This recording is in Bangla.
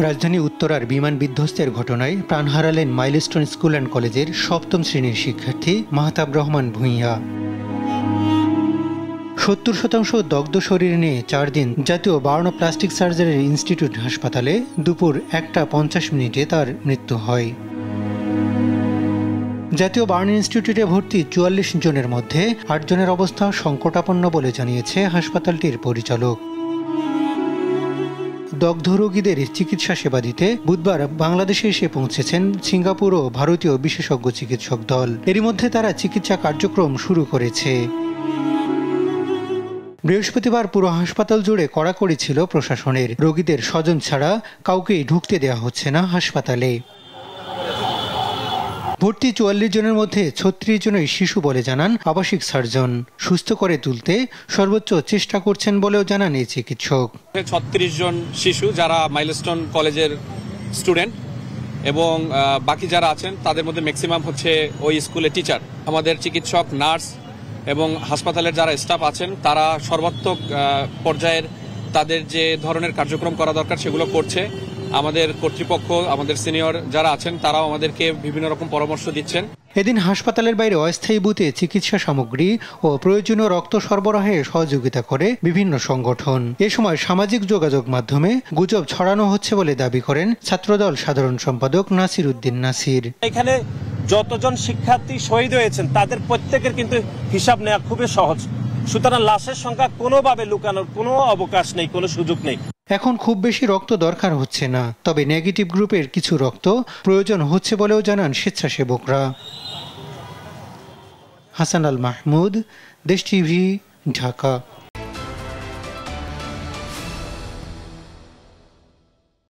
রাজধানী উত্তরার বিমান বিধ্বস্তের ঘটনায় প্রাণ হারালেন মাইলস্টোন স্কুল অ্যান্ড কলেজের সপ্তম শ্রেণীর শিক্ষার্থী মাহতাব রহমান ভূঁইয়া। ৭০% দগ্ধ শরীর নিয়ে ৪ দিন জাতীয় বার্ন প্লাস্টিক সার্জারি ইনস্টিটিউট হাসপাতালে দুপুর ১টা ৫০ তার মৃত্যু হয়। জাতীয় বার্ন ইনস্টিটিউটে ভর্তি ৪৪ জনের মধ্যে ৮ জনের অবস্থা সংকটাপন্ন বলে জানিয়েছে হাসপাতালটির পরিচালক। দগ্ধ রোগীদের চিকিৎসা সেবা দিতে বুধবার বাংলাদেশে এসে পৌঁছেছেন সিঙ্গাপুর ও ভারতীয় বিশেষজ্ঞ চিকিৎসক দল। এরই মধ্যে তারা চিকিৎসা কার্যক্রম শুরু করেছে। বৃহস্পতিবার পুরো হাসপাতাল জুড়ে কড়াকড়ি ছিল প্রশাসনের। রোগীদের স্বজন ছাড়া কাউকেই ঢুকতে দেওয়া হচ্ছে না হাসপাতালে। ভর্তি ৪৪ জনের মধ্যে ৩৬ জনই শিশু বলে জানান আবাসিক সার্জন। সুস্থ করে তুলতে সর্বোচ্চ চেষ্টা করছেন বলেও জানান এই চিকিৎসক। ৩৬ জন শিশু যারা মাইলস্টোন কলেজের স্টুডেন্ট এবং বাকি যারা আছেন তাদের মধ্যে ম্যাক্সিমাম হচ্ছে ওই স্কুলের টিচার। আমাদের চিকিৎসক, নার্স এবং হাসপাতালের যারা স্টাফ আছেন তারা সর্বাত্মক পর্যায়ের তাদের যে ধরনের কার্যক্রম করা দরকার সেগুলো করছে। আমাদের কর্তৃপক্ষ, আমাদের সিনিয়র যারা আছেন তারাও আমাদেরকে বিভিন্ন রকম পরামর্শ দিচ্ছেন। এদিন হাসপাতালের বাইরে অস্থায়ী বুথে চিকিৎসা সামগ্রী ও প্রয়োজনীয় রক্ত সরবরাহে সহযোগিতা করে বিভিন্ন সংগঠন। এ সময় সামাজিক যোগাযোগ মাধ্যমে গুজব ছড়ানো হচ্ছে বলে দাবি করেন ছাত্রদল সাধারণ সম্পাদক নাসির উদ্দিন নাসির। এখানে যতজন শিক্ষার্থী শহীদ হয়েছেন তাদের প্রত্যেকের কিন্তু হিসাব নেওয়া খুবই সহজ, সুতরাং লাশের সংখ্যা কোনোভাবে লুকানোর কোনো অবকাশ নেই, কোনো সুযোগ নেই। এখন খুব বেশি রক্ত দরকার হচ্ছে না, তবে নেগেটিভ গ্রুপের কিছু রক্ত প্রয়োজন হচ্ছে বলেও জানান স্বেচ্ছাসেবকরা। হাসান আল মাহমুদ, দেশ টিভি, ঢাকা।